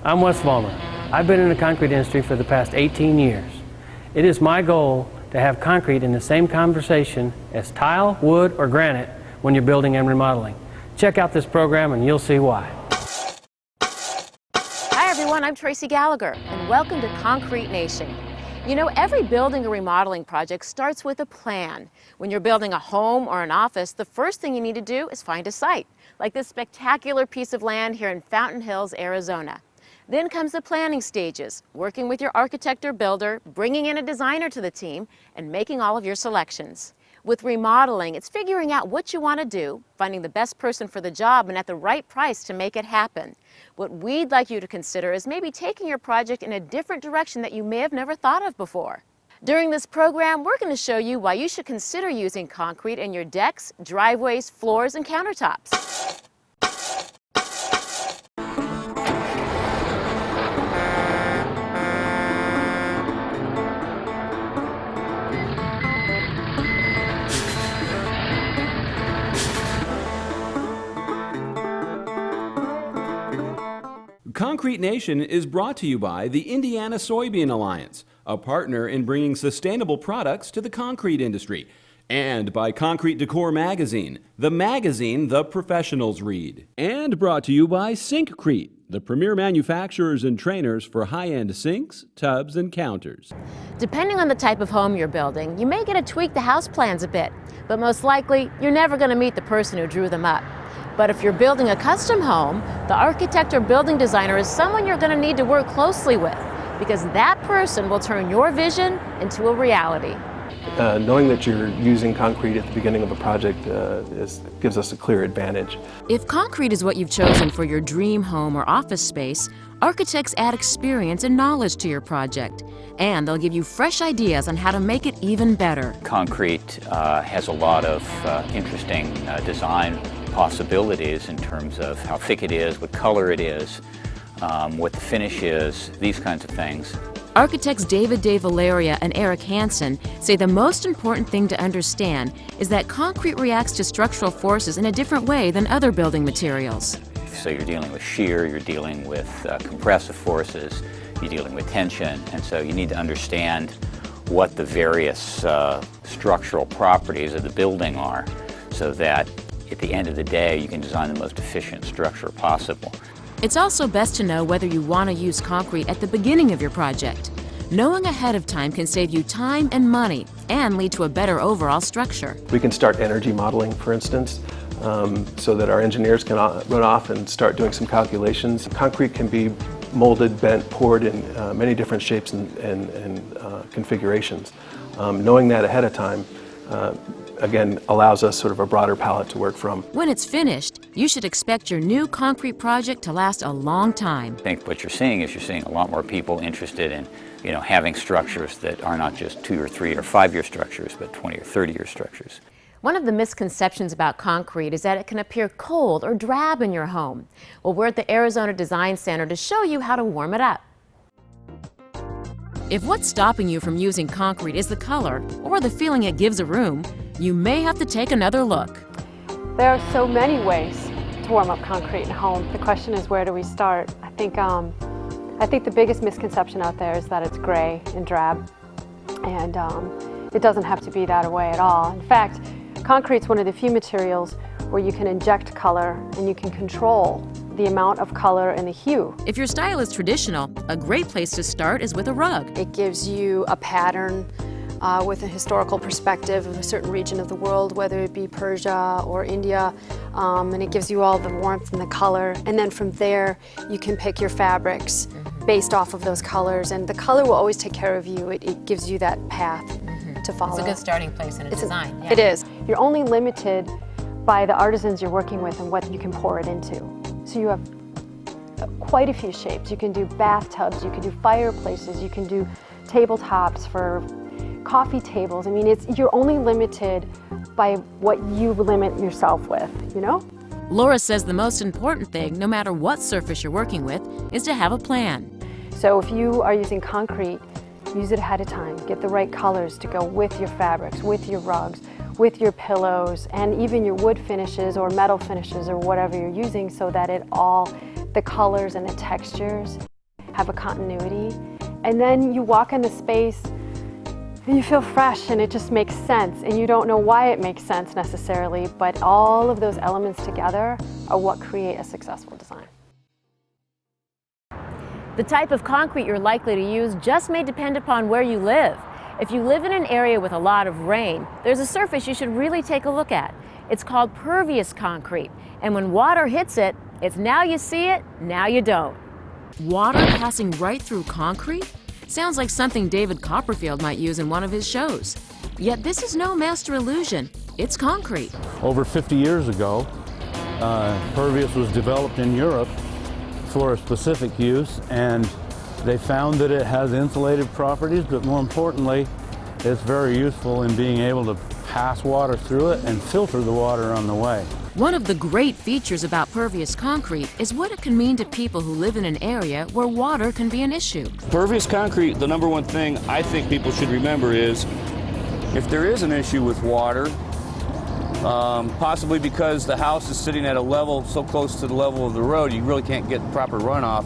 I'm Wes Vollmer. I've been in the concrete industry for the past 18 years. It is my goal to have concrete in the same conversation as tile, wood, or granite when you're building and remodeling. Check out this program and you'll see why. Hi everyone, I'm Tracy Gallagher and welcome to Concrete Nation. You know, every building or remodeling project starts with a plan. When you're building a home or an office, the first thing you need to do is find a site, like this spectacular piece of land here in Fountain Hills, Arizona. Then comes the planning stages, working with your architect or builder, bringing in a designer to the team, and making all of your selections. With remodeling, it's figuring out what you want to do, finding the best person for the job, and at the right price to make it happen. What we'd like you to consider is maybe taking your project in a different direction that you may have never thought of before. During this program, we're going to show you why you should consider using concrete in your decks, driveways, floors, and countertops. Concrete Nation is brought to you by the Indiana Soybean Alliance, a partner in bringing sustainable products to the concrete industry, and by Concrete Decor Magazine, the magazine the professionals read. And brought to you by Syncrete, the premier manufacturers and trainers for high-end sinks, tubs, and counters. Depending on the type of home you're building, you may get to tweak the house plans a bit, but most likely you're never going to meet the person who drew them up. But if you're building a custom home, the architect or building designer is someone you're going to need to work closely with, because that person will turn your vision into a reality. Knowing that you're using concrete at the beginning of a project gives us a clear advantage. If concrete is what you've chosen for your dream home or office space, architects add experience and knowledge to your project, and they'll give you fresh ideas on how to make it even better. Concrete has a lot of interesting design possibilities in terms of how thick it is, what color it is, what the finish is, these kinds of things. Architects David De Valeria and Eric Hansen say the most important thing to understand is that concrete reacts to structural forces in a different way than other building materials. So you're dealing with shear, you're dealing with compressive forces, you're dealing with tension, and so you need to understand what the various structural properties of the building are, so that at the end of the day you can design the most efficient structure possible. It's also best to know whether you want to use concrete at the beginning of your project. Knowing ahead of time can save you time and money and lead to a better overall structure. We can start energy modeling, for instance, so that our engineers can run off and start doing some calculations. Concrete can be molded, bent, poured in many different shapes and configurations. Knowing that ahead of time again allows us sort of a broader palette to work from. When it's finished, you should expect your new concrete project to last a long time. I think what you're seeing is a lot more people interested in having structures that are not just 2 or 3 or 5 year structures, but 20 or 30 year structures. One of the misconceptions about concrete is that it can appear cold or drab in your home. Well, we're at the Arizona Design Center to show you how to warm it up. If what's stopping you from using concrete is the color or the feeling it gives a room, you may have to take another look. There are so many ways to warm up concrete in a home. The question is, where do we start? I think the biggest misconception out there is that it's gray and drab, and it doesn't have to be that way at all. In fact, concrete's one of the few materials where you can inject color and you can control the amount of color and the hue. If your style is traditional, a great place to start is with a rug. It gives you a pattern with a historical perspective of a certain region of the world, whether it be Persia or India, and it gives you all the warmth and the color. And then from there, you can pick your fabrics based off of those colors, and the color will always take care of you. It gives you that path to follow. It's a good starting place in a design. It is. You're only limited by the artisans you're working with and what you can pour it into. So you have quite a few shapes. You can do bathtubs, you can do fireplaces, you can do tabletops for coffee tables. I mean, you're only limited by what you limit yourself with, Laura says the most important thing, no matter what surface you're working with, is to have a plan. So if you are using concrete, use it ahead of time. Get the right colors to go with your fabrics, with your rugs, with your pillows, and even your wood finishes or metal finishes or whatever you're using, so that the colors and the textures have a continuity. And then you walk into space and you feel fresh and it just makes sense. And you don't know why it makes sense necessarily, but all of those elements together are what create a successful design. The type of concrete you're likely to use just may depend upon where you live. If you live in an area with a lot of rain, there's a surface you should really take a look at. It's called pervious concrete, and when water hits it, it's now you see it, now you don't. Water passing right through concrete? Sounds like something David Copperfield might use in one of his shows. Yet this is no master illusion, it's concrete. Over 50 years ago, pervious was developed in Europe for a specific use, and they found that it has insulative properties, but more importantly, it's very useful in being able to pass water through it and filter the water on the way. One of the great features about pervious concrete is what it can mean to people who live in an area where water can be an issue. Pervious concrete, the number one thing I think people should remember is if there is an issue with water, possibly because the house is sitting at a level so close to the level of the road you really can't get proper runoff,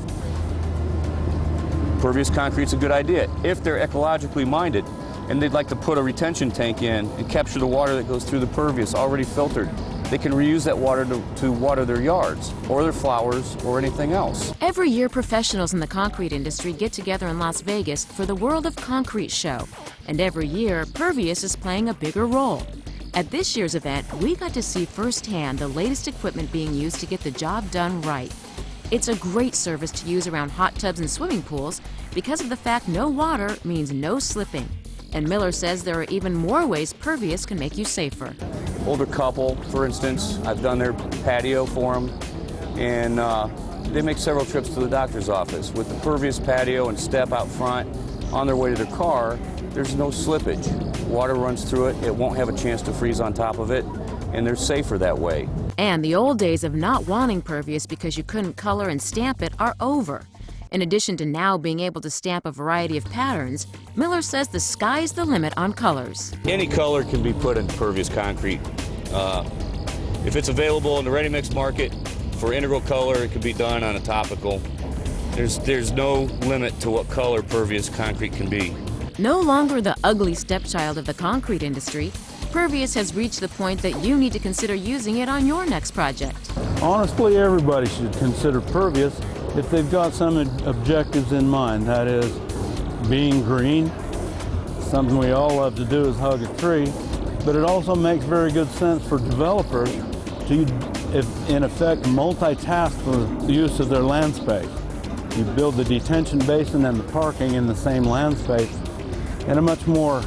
pervious concrete's a good idea. If they're ecologically minded and they'd like to put a retention tank in and capture the water that goes through the pervious already filtered, they can reuse that water to water their yards or their flowers or anything else. Every year, professionals in the concrete industry get together in Las Vegas for the World of Concrete show. And every year, pervious is playing a bigger role. At this year's event, we got to see firsthand the latest equipment being used to get the job done right. It's a great service to use around hot tubs and swimming pools because of the fact no water means no slipping. And Miller says there are even more ways pervious can make you safer. Older couple, for instance, I've done their patio for them, and they make several trips to the doctor's office. With the pervious patio and step out front on their way to their car, there's no slippage. Water runs through it, it won't have a chance to freeze on top of it, and they're safer that way. And the old days of not wanting pervious because you couldn't color and stamp it are over. In addition to now being able to stamp a variety of patterns, Miller says the sky's the limit on colors. Any color can be put in pervious concrete. If it's available in the ready-mix market for integral color, it can be done on a topical. There's no limit to what color pervious concrete can be. No longer the ugly stepchild of the concrete industry, pervious has reached the point that you need to consider using it on your next project. Honestly, everybody should consider pervious if they've got some objectives in mind. That is, being green. Something we all love to do is hug a tree, but it also makes very good sense for developers to, in effect, multitask the use of their land space. You build the detention basin and the parking in the same land space in a much more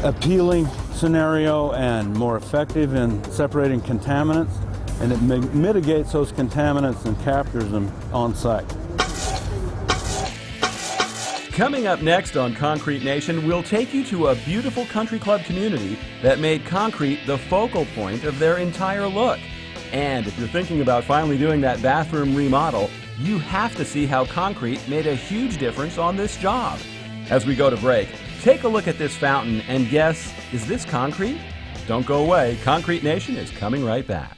appealing scenario and more effective in separating contaminants, and it mitigates those contaminants and captures them on site. Coming up next on Concrete Nation, we'll take you to a beautiful country club community that made concrete the focal point of their entire look. And if you're thinking about finally doing that bathroom remodel, you have to see how concrete made a huge difference on this job. As we go to break, take a look at this fountain and guess, is this concrete? Don't go away. Concrete Nation is coming right back.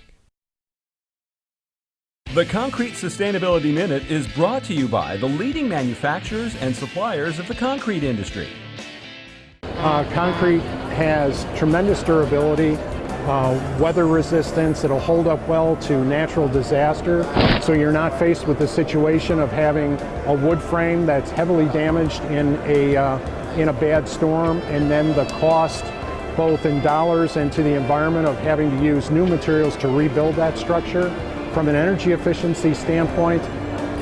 The Concrete Sustainability Minute is brought to you by the leading manufacturers and suppliers of the concrete industry. Concrete has tremendous durability, weather resistance. It'll hold up well to natural disaster, so you're not faced with the situation of having a wood frame that's heavily damaged in a bad storm, and then the cost both in dollars and to the environment of having to use new materials to rebuild that structure. From an energy efficiency standpoint,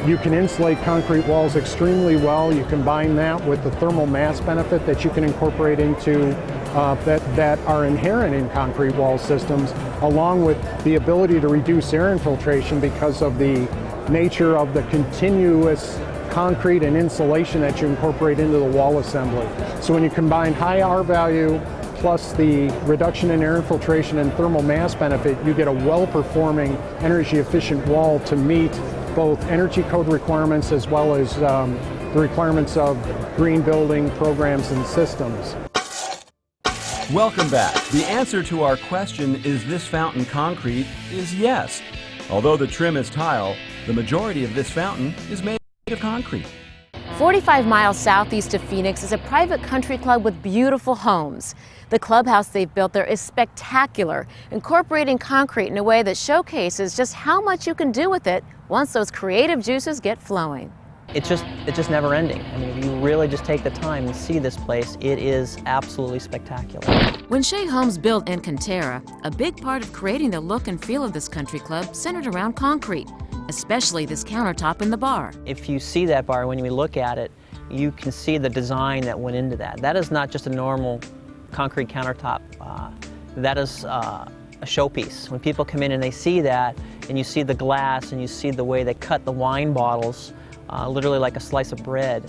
you can insulate concrete walls extremely well. You combine that with the thermal mass benefit that you can incorporate into that are inherent in concrete wall systems, along with the ability to reduce air infiltration because of the nature of the continuous concrete and insulation that you incorporate into the wall assembly. So when you combine high R value plus the reduction in air infiltration and thermal mass benefit, you get a well-performing, energy-efficient wall to meet both energy code requirements as well as the requirements of green building programs and systems. Welcome back. The answer to our question, is this fountain concrete, is yes. Although the trim is tile, the majority of this fountain is made of concrete. 45 miles southeast of Phoenix is a private country club with beautiful homes. The clubhouse they've built there is spectacular, incorporating concrete in a way that showcases just how much you can do with it once those creative juices get flowing. It's just never ending. I mean, if you really just take the time and see this place, it is absolutely spectacular. When Shea Homes built Encantera, a big part of creating the look and feel of this country club centered around concrete, especially this countertop in the bar. If you see that bar, when you look at it, you can see the design that went into that. That is not just a normal concrete countertop. That is a showpiece. When people come in and they see that, and you see the glass, and you see the way they cut the wine bottles, literally like a slice of bread,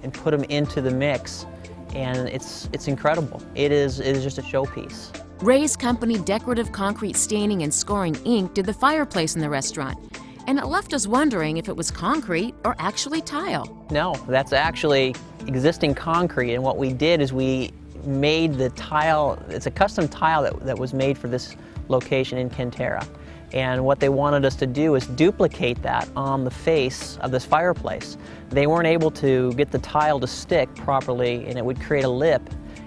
and put them into the mix, and it's incredible. It is just a showpiece. Ray's company Decorative Concrete Staining and Scoring Inc. did the fireplace in the restaurant, and it left us wondering if it was concrete or actually tile. No, that's actually existing concrete, and what we did is we made the tile. It's a custom tile that was made for this location in Encantera. And what they wanted us to do is duplicate that on the face of this fireplace. They weren't able to get the tile to stick properly, and it would create a lip,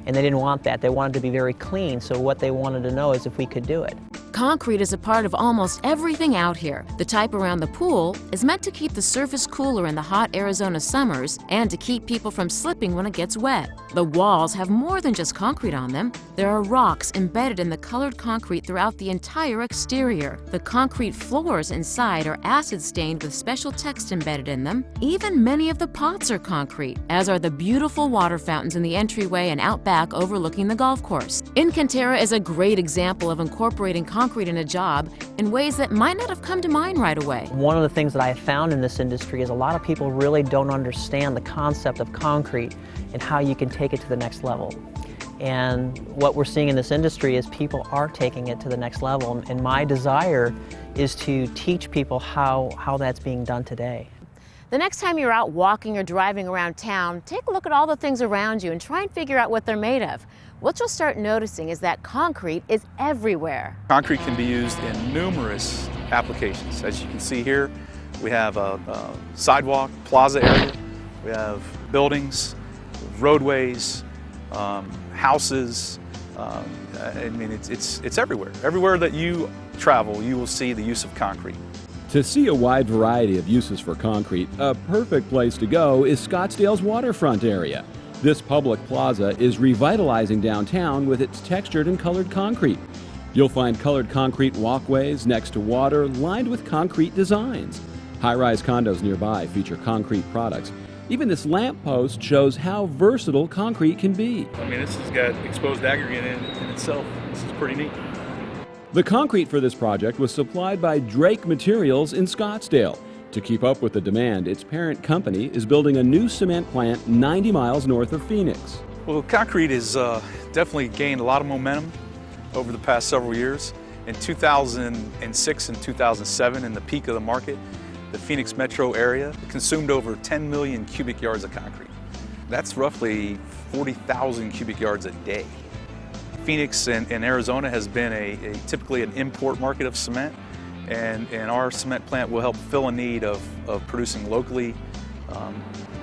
and they didn't want that. They wanted to be very clean, so what they wanted to know is if we could do it. Concrete is a part of almost everything out here. The type around the pool is meant to keep the surface cooler in the hot Arizona summers and to keep people from slipping when it gets wet. The walls have more than just concrete on them. There are rocks embedded in the colored concrete throughout the entire exterior. The concrete floors inside are acid stained with special text embedded in them. Even many of the pots are concrete, as are the beautiful water fountains in the entryway and out back overlooking the golf course. Encantera is a great example of incorporating concrete in a job in ways that might not have come to mind right away. One of the things that I have found in this industry is a lot of people really don't understand the concept of concrete and how you can take it to the next level. And what we're seeing in this industry is people are taking it to the next level, and my desire is to teach people how that's being done today. The next time you're out walking or driving around town, take a look at all the things around you and try and figure out what they're made of. What you'll start noticing is that concrete is everywhere. Concrete can be used in numerous applications. As you can see here, we have a sidewalk, plaza area, we have buildings, roadways, houses. I mean, it's everywhere. Everywhere that you travel, you will see the use of concrete. To see a wide variety of uses for concrete, a perfect place to go is Scottsdale's waterfront area. This public plaza is revitalizing downtown with its textured and colored concrete. You'll find colored concrete walkways next to water lined with concrete designs. High-rise condos nearby feature concrete products. Even this lamppost shows how versatile concrete can be. I mean, this has got exposed aggregate in itself. This is pretty neat. The concrete for this project was supplied by Drake Materials in Scottsdale. To keep up with the demand, its parent company is building a new cement plant 90 miles north of Phoenix. Well, concrete has definitely gained a lot of momentum over the past several years. In 2006 and 2007, in the peak of the market, the Phoenix metro area consumed over 10 million cubic yards of concrete. That's roughly 40,000 cubic yards a day. Phoenix and Arizona has been typically an import market of cement, and our cement plant will help fill a need of producing locally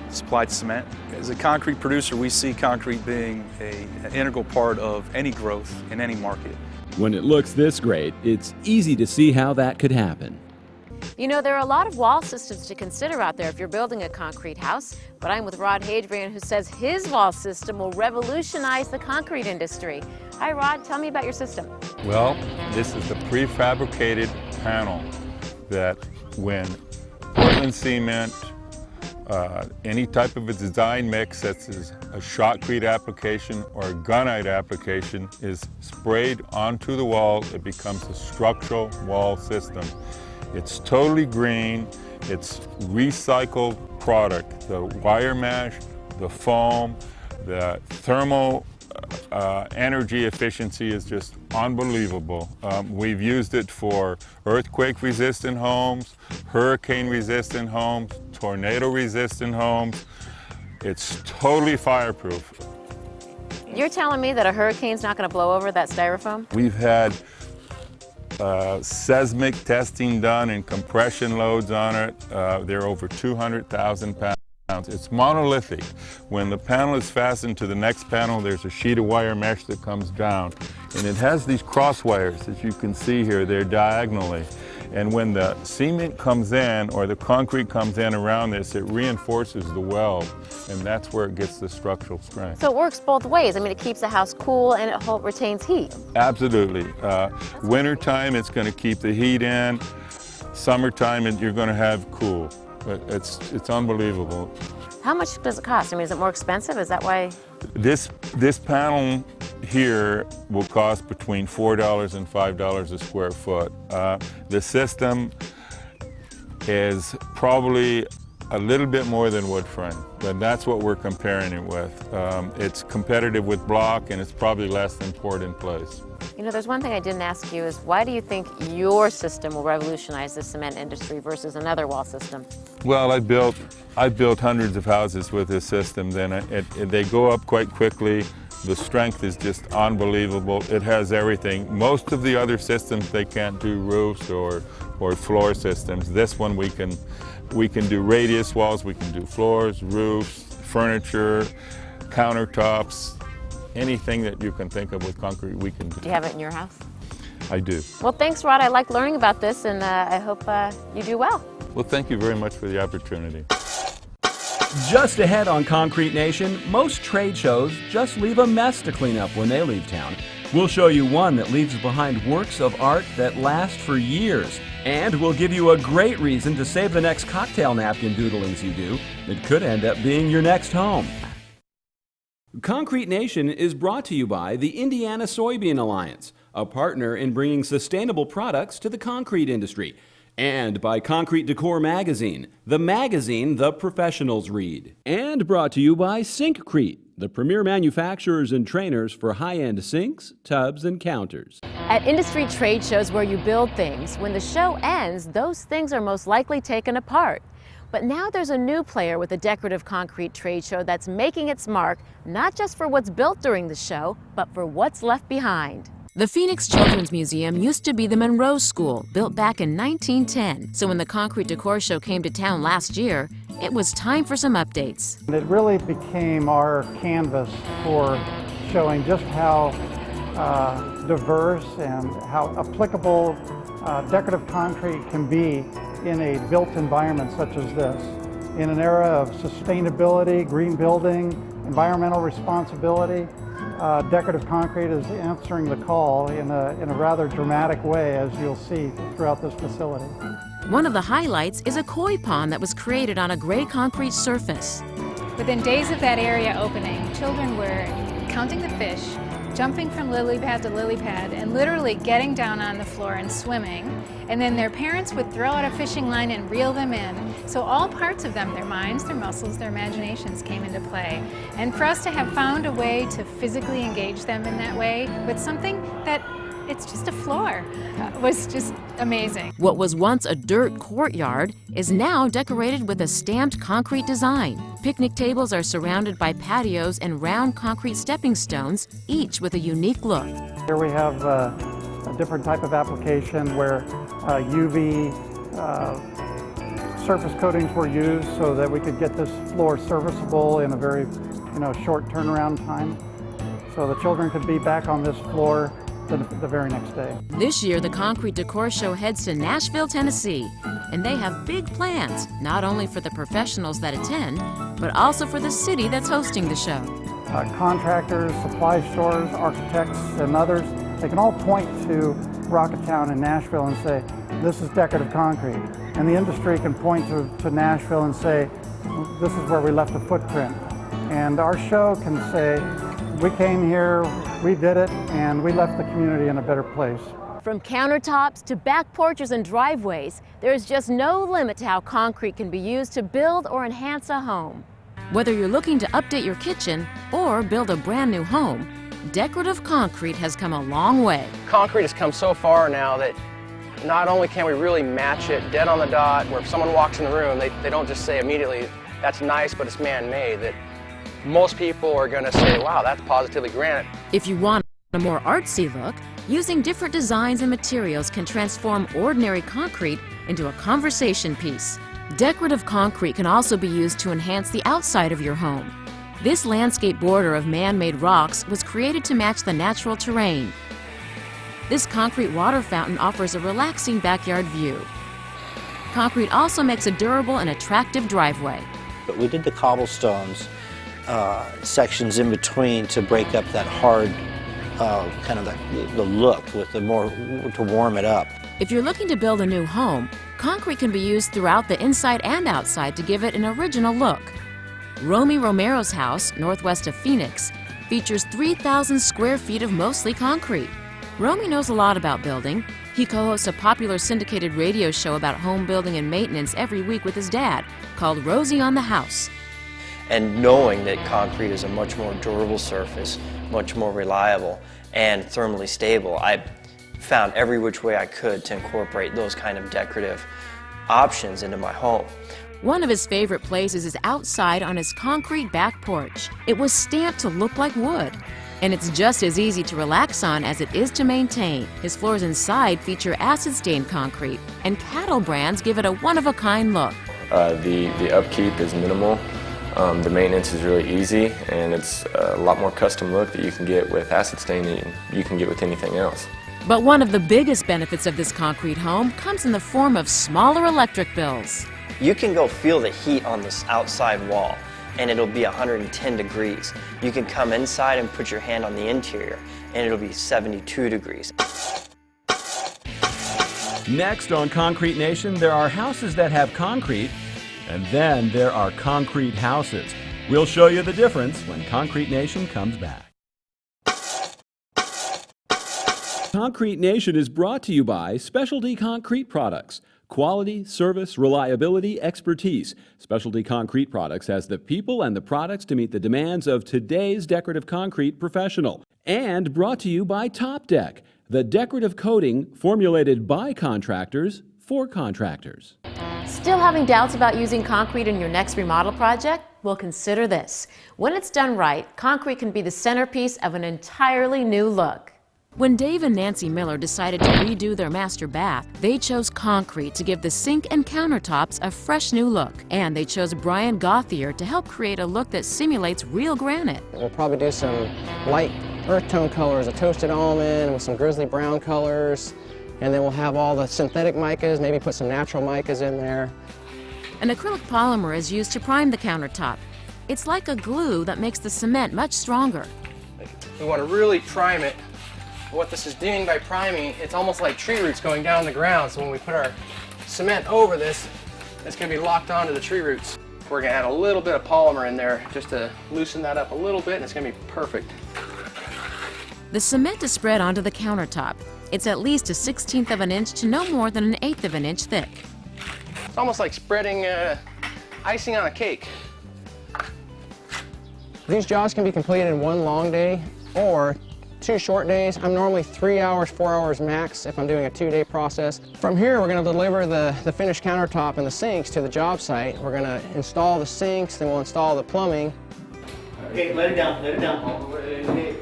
supplied cement. As a concrete producer, we see concrete being an integral part of any growth in any market. When it looks this great, it's easy to see how that could happen. You know, there are a lot of wall systems to consider out there if you're building a concrete house, but I'm with Rod Hadrian, who says his wall system will revolutionize the concrete industry. Hi, Rod, tell me about your system. Well, this is the prefabricated panel that when Portland cement, any type of a design mix that's a shotcrete application or a gunite application is sprayed onto the wall, it becomes a structural wall system. It's totally green, it's recycled product. The wire mesh, the foam, the thermal energy efficiency is just unbelievable. We've used it for earthquake-resistant homes, hurricane-resistant homes, tornado-resistant homes. It's totally fireproof. You're telling me that a hurricane's not going to blow over that styrofoam? We've had seismic testing done and compression loads on it. They're over 200,000 pounds. It's monolithic. When the panel is fastened to the next panel, there's a sheet of wire mesh that comes down. And it has these cross wires, as you can see here, they're diagonally. And when the cement comes in or the concrete comes in around this, it reinforces the weld, and that's where it gets the structural strength. So it works both ways. I mean, it keeps the house cool and it retains heat. Absolutely. Wintertime, it's going to keep the heat in. Summertime, you're going to have cool. It's unbelievable. How much does it cost? I mean, is it more expensive? Is that why? This panel here will cost between $4 and $5 a square foot. The system is probably a little bit more than wood frame, but that's what we're comparing it with. It's competitive with block, and it's probably less than poured in place. You know, there's one thing I didn't ask you is why do you think your system will revolutionize the cement industry versus another wall system? Well, I built hundreds of houses with this system. Then they go up quite quickly. The strength is just unbelievable. It has everything. Most of the other systems, they can't do roofs or floor systems. This one we can do radius walls, we can do floors, roofs, furniture, countertops. Anything that you can think of with concrete, we can do. Do you have it in your house? I do. Well, thanks, Rod. I like learning about this, and I hope you do well. Well, thank you very much for the opportunity. Just ahead on Concrete Nation, most trade shows just leave a mess to clean up when they leave town. We'll show you one that leaves behind works of art that last for years. And we'll give you a great reason to save the next cocktail napkin doodlings you do that could end up being your next home. Concrete Nation is brought to you by the Indiana Soybean Alliance, a partner in bringing sustainable products to the concrete industry, and by Concrete Decor Magazine, the magazine the professionals read. And brought to you by Syncrete, the premier manufacturers and trainers for high-end sinks, tubs, and counters. At industry trade shows where you build things, when the show ends, those things are most likely taken apart. But now there's a new player with a decorative concrete trade show that's making its mark, not just for what's built during the show, but for what's left behind. The Phoenix Children's Museum used to be the Monroe School, built back in 1910. So when the Concrete Decor Show came to town last year, it was time for some updates. It really became our canvas for showing just how diverse and how applicable decorative concrete can be in a built environment such as this. In an era of sustainability, green building, environmental responsibility, decorative concrete is answering the call in a rather dramatic way, as you'll see throughout this facility. One of the highlights is a koi pond that was created on a gray concrete surface. Within days of that area opening, children were counting the fish, jumping from lily pad to lily pad, and literally getting down on the floor and swimming. And then their parents would throw out a fishing line and reel them in. So all parts of them, their minds, their muscles, their imaginations came into play. And for us to have found a way to physically engage them in that way with something that it's just a floor was just amazing. What was once a dirt courtyard is now decorated with a stamped concrete design. Picnic tables are surrounded by patios and round concrete stepping stones, each with a unique look. Here we have a different type of application where UV surface coatings were used so that we could get this floor serviceable in a very short turnaround time. So the children could be back on this floor the very next day. This year, the Concrete Decor Show heads to Nashville, Tennessee, and they have big plans, not only for the professionals that attend, but also for the city that's hosting the show. Contractors, supply stores, architects, and others, they can all point to Rocketown and Nashville and say, this is decorative concrete. And the industry can point to Nashville and say, this is where we left a footprint. And our show can say, we came here, we did it, and we left the community in a better place. From countertops to back porches and driveways, there is just no limit to how concrete can be used to build or enhance a home. Whether you're looking to update your kitchen or build a brand new home, decorative concrete has come a long way. Concrete has come so far now that not only can we really match it dead on the dot, where if someone walks in the room, they don't just say immediately, that's nice, but it's man-made. That most people are going to say, wow, that's positively granite. If you want A more artsy look, using different designs and materials can transform ordinary concrete into a conversation piece. Decorative concrete can also be used to enhance the outside of your home. This landscape border of man-made rocks was created to match the natural terrain. This concrete water fountain offers a relaxing backyard view. Concrete also makes a durable and attractive driveway. But we did the cobblestones sections in between to break up that hard kind of the look with the more to warm it up. If you're looking to build a new home, concrete can be used throughout the inside and outside to give it an original look. Romy Romero's house, northwest of Phoenix, features 3,000 square feet of mostly concrete. Romy knows a lot about building. He co-hosts a popular syndicated radio show about home building and maintenance every week with his dad, called Rosie on the House. And knowing that concrete is a much more durable surface, much more reliable and thermally stable, I found every which way I could to incorporate those kind of decorative options into my home. One of his favorite places is outside on his concrete back porch. It was stamped to look like wood, and it's just as easy to relax on as it is to maintain. His floors inside feature acid-stained concrete, and Cattle brands give it a one-of-a-kind look. The upkeep is minimal. The maintenance is really easy, and it's a lot more custom look that you can get with acid stain than you can get with anything else. But one of the biggest benefits of this concrete home comes in the form of smaller electric bills. You can go feel the heat on this outside wall, and it'll be 110 degrees. You can come inside and put your hand on the interior, and it'll be 72 degrees. Next on Concrete Nation, there are houses that have concrete, and then there are concrete houses. We'll show you the difference when Concrete Nation comes back. Concrete Nation is brought to you by Specialty Concrete Products. Quality, service, reliability, expertise. Specialty Concrete Products has the people and the products to meet the demands of today's decorative concrete professional. And brought to you by Top Deck, the decorative coating formulated by contractors for contractors. Still having doubts about using concrete in your next remodel project? Well, consider this. When it's done right, concrete can be the centerpiece of an entirely new look. When Dave and Nancy Miller decided to redo their master bath, they chose concrete to give the sink and countertops a fresh new look. And they chose Brian Gauthier to help create a look that simulates real granite. We'll probably do some light earth tone colors, a toasted almond with some grizzly brown colors. And then we'll have all the synthetic micas, maybe put some natural micas in there. An acrylic polymer is used to prime the countertop. It's like a glue that makes the cement much stronger. We want to really prime it. What this is doing by priming, it's almost like tree roots going down the ground. So when we put our cement over this, it's going to be locked onto the tree roots. We're going to add a little bit of polymer in there just to loosen that up a little bit, and it's going to be perfect. The cement is spread onto the countertop. It's at least a 1/16 of an inch to no more than an 1/8 of an inch thick. It's almost like spreading icing on a cake. These jobs can be completed in one long day or 2 short days. I'm normally 3 hours, 4 hours max if I'm doing a 2-day process. From here, we're going to deliver the finished countertop and the sinks to the job site. We're going to install the sinks, then we'll install the plumbing. Okay, let it down.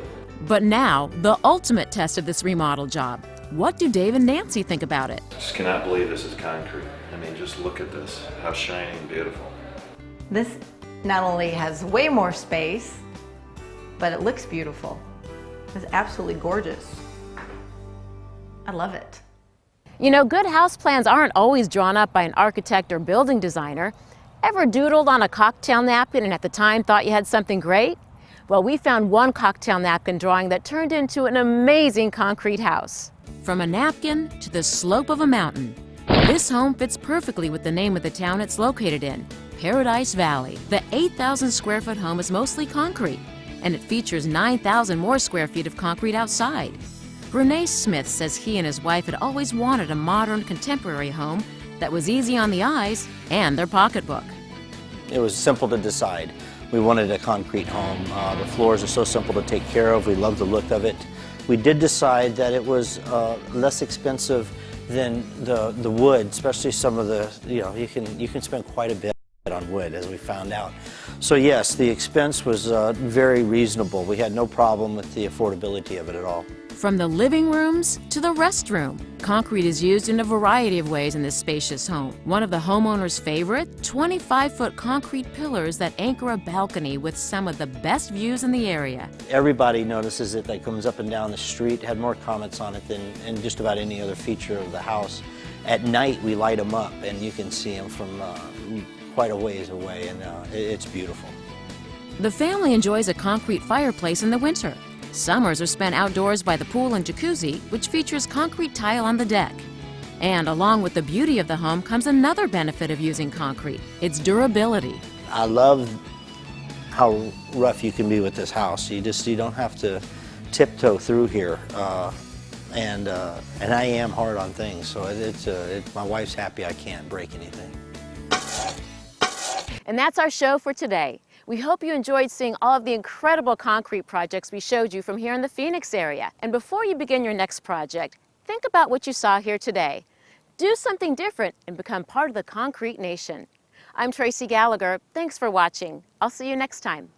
But now, the ultimate test of this remodel job. What do Dave and Nancy think about it? Just cannot believe this is concrete. I mean, just look at this, how shiny and beautiful. This not only has way more space, but it looks beautiful. It's absolutely gorgeous. I love it. You know, good house plans aren't always drawn up by an architect or building designer. Ever doodled on a cocktail napkin and at the time thought you had something great? Well, we found one cocktail napkin drawing that turned into an amazing concrete house. From a napkin to the slope of a mountain, this home fits perfectly with the name of the town it's located in, Paradise Valley. The 8,000 square foot home is mostly concrete, and it features 9,000 more square feet of concrete outside. Renee Smith says he and his wife had always wanted a modern, contemporary home that was easy on the eyes and their pocketbook. It was simple to decide. We wanted a concrete home. The floors are so simple to take care of. We love the look of it. We did decide that it was less expensive than the wood, especially some of the, you can spend quite a bit. on wood, as we found out. So yes, the expense was very reasonable. We had no problem with the affordability of it at all. From the living rooms to the restroom, concrete is used in a variety of ways in this spacious home. One of the homeowner's favorite, 25-foot concrete pillars that anchor a balcony with some of the best views in the area. Everybody notices it that comes up and down the street, had more comments on it than just about any other feature of the house. At night we light them up and you can see them from quite a ways away, and it's beautiful. The family enjoys a concrete fireplace in the winter. Summers are spent outdoors by the pool and jacuzzi, which features concrete tile on the deck. And along with the beauty of the home comes another benefit of using concrete, its durability. I love how rough you can be with this house. You don't have to tiptoe through here. And I am hard on things, so my wife's happy I can't break anything. And that's our show for today. We hope you enjoyed seeing all of the incredible concrete projects we showed you from here in the Phoenix area. And before you begin your next project, think about what you saw here today. Do something different and become part of the Concrete Nation. I'm Tracy Gallagher. Thanks for watching. I'll see you next time.